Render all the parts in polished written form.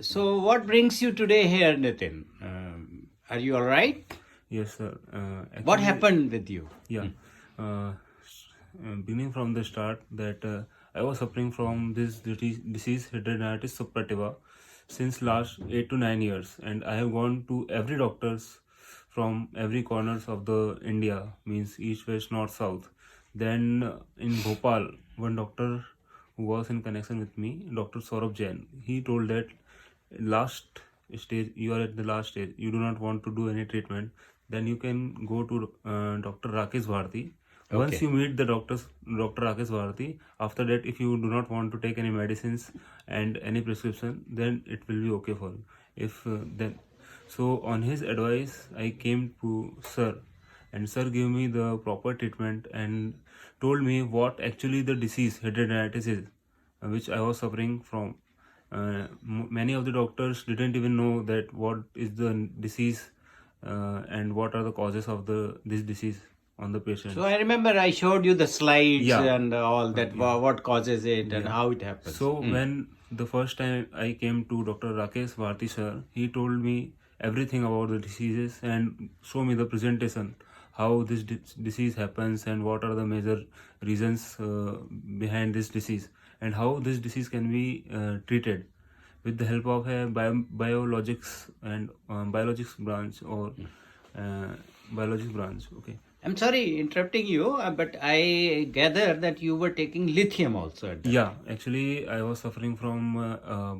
So what brings you today here, Nitin? Are you all right? Yes, sir. What Actually, happened with you? yeah. Beginning from the start, that I was suffering from this disease, Hideradenitis Suppuritiva, since last 8 to 9 years, and I have gone to every doctors from every corners of the India, means east, west, north, south. Then in Bhopal, one doctor who was in connection with me, Dr. Saurabh Jain, he told that last stage, you are at the last stage, you do not want to do any treatment, then you can go to Dr. Rakesh Bharti. Once Okay. you meet the Dr. Rakesh Bharti, after that, if you do not want to take any medicines and any prescription, then it will be okay for you. If then, so on his advice, I came to Sir, and Sir gave me the proper treatment and told me what actually the disease hidradenitis is, which I was suffering from. Many of the doctors didn't even know that what is the disease and what are the causes of this disease on the patients. So I remember I showed you the slides Yeah. and all that, what causes it and Yeah. how it happens. So when the first time I came to Dr. Rakesh Bharti sir, he told me everything about the diseases and show me the presentation, how this disease happens and what are the major reasons behind this disease, and how this disease can be treated with the help of a biologics and biologics branch or biologics branch. Okay. I'm sorry interrupting you, but I gather that you were taking lithium also at that Yeah, time. actually, I was suffering from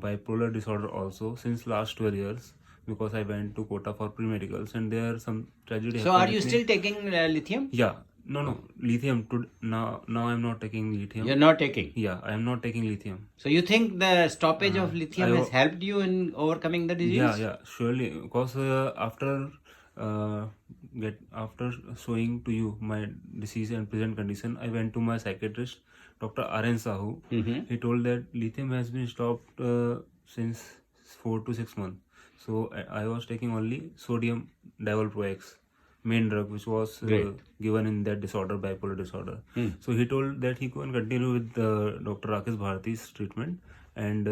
bipolar disorder also since last 12 years, because I went to Kota for pre-medicals and there some tragedy So are happened you with me. still taking lithium? Yeah, no, lithium. Now I'm not taking lithium. You're not taking. Yeah, I am not taking lithium. So you think the stoppage of I lithium has helped you in overcoming the disease? Yeah, surely. Because uh, after showing to you my disease and present condition, I went to my psychiatrist, Dr. R.N. Sahu. He told that lithium has been stopped since 4 to 6 months. So I was taking only sodium divalproex, main drug, which was given in that disorder, bipolar disorder. So he told that he can continue with Dr. Rakesh Bharati's treatment, and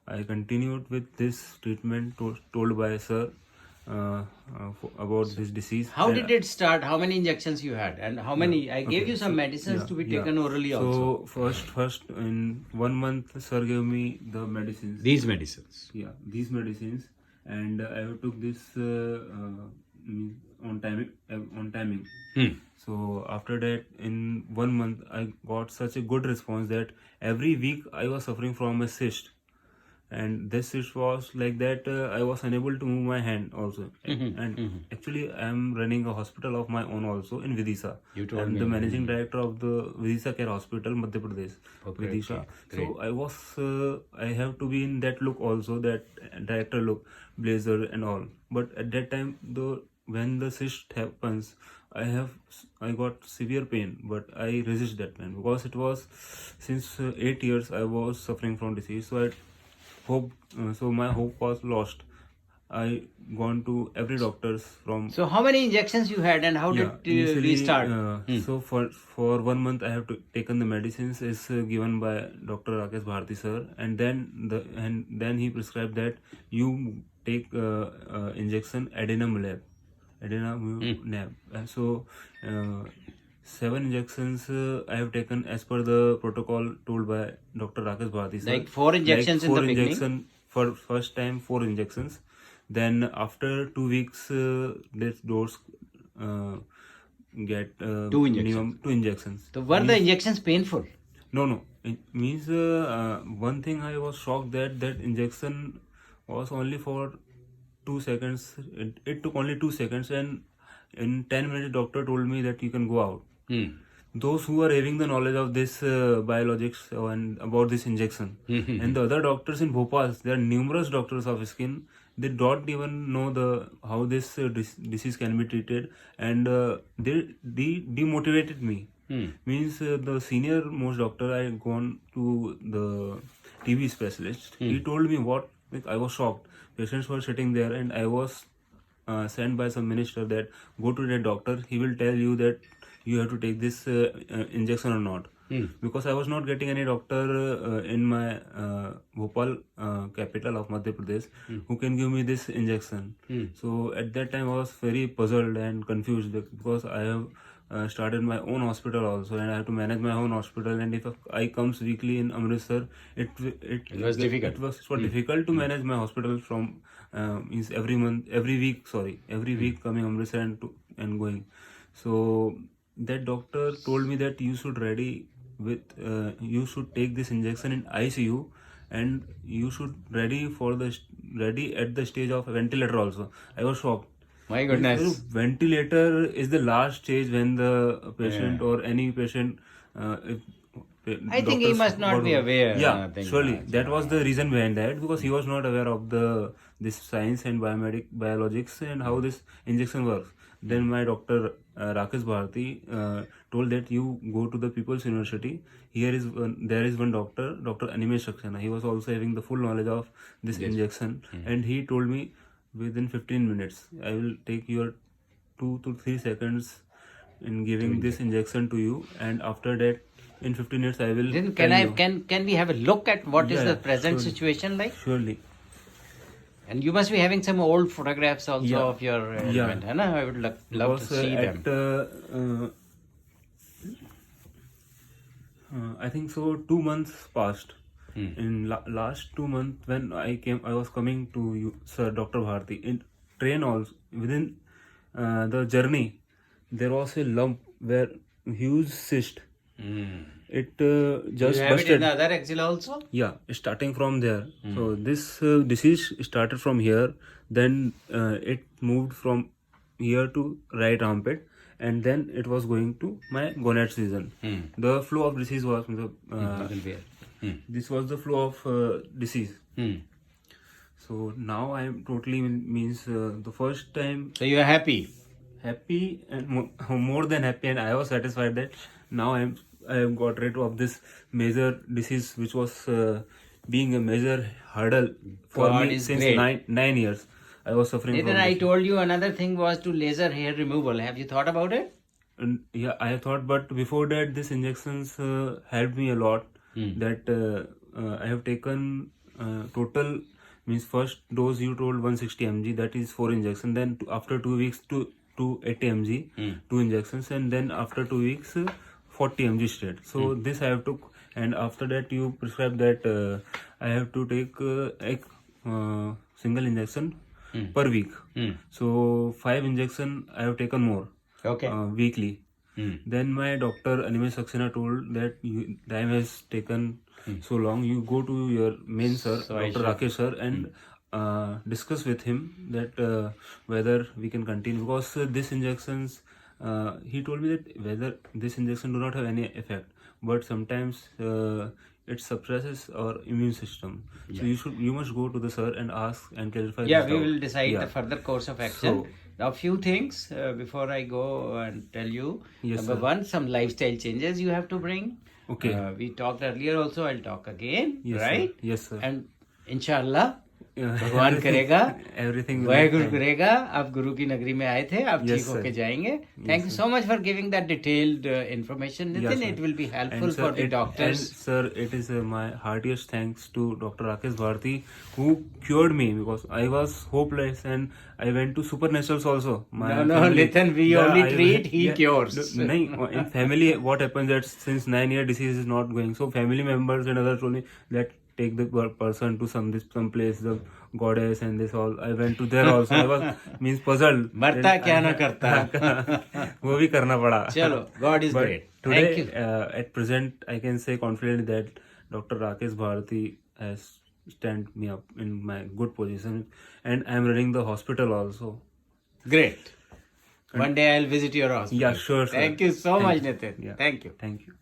I continued with this treatment told by sir about this disease. How did it start? How many injections you had? And how many? I gave you some medicines to be taken orally also. So first in 1 month, sir gave me the medicines. These medicines. Yeah, these medicines, and I took this on timing. So after that, in 1 month, I got such a good response that every week I was suffering from a cyst, and this cyst was like that. I was unable to move my hand also, and actually I am running a hospital of my own also in Vidisha. You told I'm me. the managing director of the Vidisha Care Hospital, Madhya Pradesh, Vidisha. great. So I have to be in that look also, that director look, blazer and all. But at that time, when the cyst happens, I got severe pain, but I resist that pain because it was since 8 years I was suffering from disease. So my hope was lost. I gone to every doctors from. So how many injections you had and how did you initially, restart? So for 1 month I have taken the medicines is given by Dr. Rakesh Bharti sir, and then he prescribed that you take injection adenamab, and so 7 injections I have taken as per the protocol told by Dr. Rakesh Bharti sir. Like 4 injections in the beginning? Injection for first time, 4 injections. Then after 2 weeks, this dose get 2 injections. minimum 2 injections. So were the injections painful? No. It means one thing I was shocked that injection was only for 2 seconds. It took only 2 seconds, and in 10 minutes, doctor told me that you can go out. Those who are having the knowledge of this biologics and about this injection, and the other doctors in Bhopal, there are numerous doctors of skin. They don't even know how this disease can be treated, and they demotivated me. Means the senior most doctor, I gone to the TB specialist. He told me what, like, I was shocked. Patients were sitting there, and I was sent by some minister that go to that doctor. He will tell you that you have to take this injection or not. because I was not getting any doctor in my Bhopal, capital of Madhya Pradesh, who can give me this injection. So at that time I was very puzzled and confused because I have started my own hospital also, and I have to manage my own hospital. And if I comes weekly in Amritsar, it was difficult. It was so difficult to manage my hospital from means every week coming Amritsar and going. So that doctor told me that you should you should take this injection in ICU, and you should ready at the stage of ventilator also. I was shocked. My goodness. So ventilator is the last stage when the patient or any patient. I think he must not be aware. Yeah, surely that was the reason behind that, because he was not aware of this science and biologics and how this injection works. Then my doctor Rakesh Bharti told that you go to the People's University. There is one doctor, Dr. Animesh Saxena. He was also having the full knowledge of this injection, and he told me within 15 minutes I will take your 2 to 3 seconds in giving this injection to you, and after that in 15 minutes I will. Then can we have a look at what is the present situation like? Surely. And you must be having some old photographs also of your ailment, hai na? I would love to see them. I think so 2 months passed. In last 2 months when I was coming to you, Sir Dr. Bharti, in train also, within the journey there was a lump where huge cyst. It just you have busted. it in the other axilla also? Yeah, starting from there. So this disease started from here, then it moved from here to right armpit, and then it was going to my gonad region. The flow of disease was this was the flow of disease. So now I am totally means the first time. So you are happy And more than happy, and I was satisfied that now I have got rid of this major disease, which was being a major hurdle for God me is since great. 9 years. I was suffering Nathan, from I this. told you another thing was to laser hair removal. Have you thought about it? And yeah, I have thought, but before that, these injections helped me a lot. That I have taken total, means first dose you told 160 mg, that is 4 injections. Then after 2 weeks to 80 mg, 2 injections, and then after 2 weeks 40 mg straight. So this I have took, and after that you prescribed that I have to take a single injection per week. So 5 injection I have taken more weekly. Then my doctor Animesh Saxena told that time has taken so long, you go to your main sir, Dr. Rakesh sir, and discuss with him that whether we can continue, because these injections, he told me that whether this injection do not have any effect, but sometimes it suppresses our immune system. So you must go to the sir and ask and clarify. Yeah, we will decide the further course of action. So, now, a few things before I go and tell you. Yes, Number sir. one, some lifestyle changes you have to bring. Okay. We talked earlier also, I'll talk again. Yes, right? Sir. Yes, sir. And inshallah, भगवान करेगा, वाहेगुरु करेगा, आप गुरु की नगरी में आए थे, आप ठीक होके जाएंगे. Thank you so much for giving that detailed information, Nitin. It will be helpful for the doctors. And sir, it is my heartiest thanks to Dr. Rakesh Bharti, who cured me, because I was hopeless and I went to supernaturals also. Nitin, we only treat, he cures. In family, what happens that since 9 years disease is not going, so family members and others told me that take the person to some place, the goddess and this all. I went to there also. I was puzzled. मरता क्या ना करता. वो भी करना पड़ा. चलो, God is great. Today, Thank you. At present, I can say confidently that Dr. Rakesh Bharti has stand me up in my good position, and I am running the hospital also. Great. One day I'll visit your hospital. Yeah, sure. Thank you so much, Nitin. Yeah. Thank you. Thank you.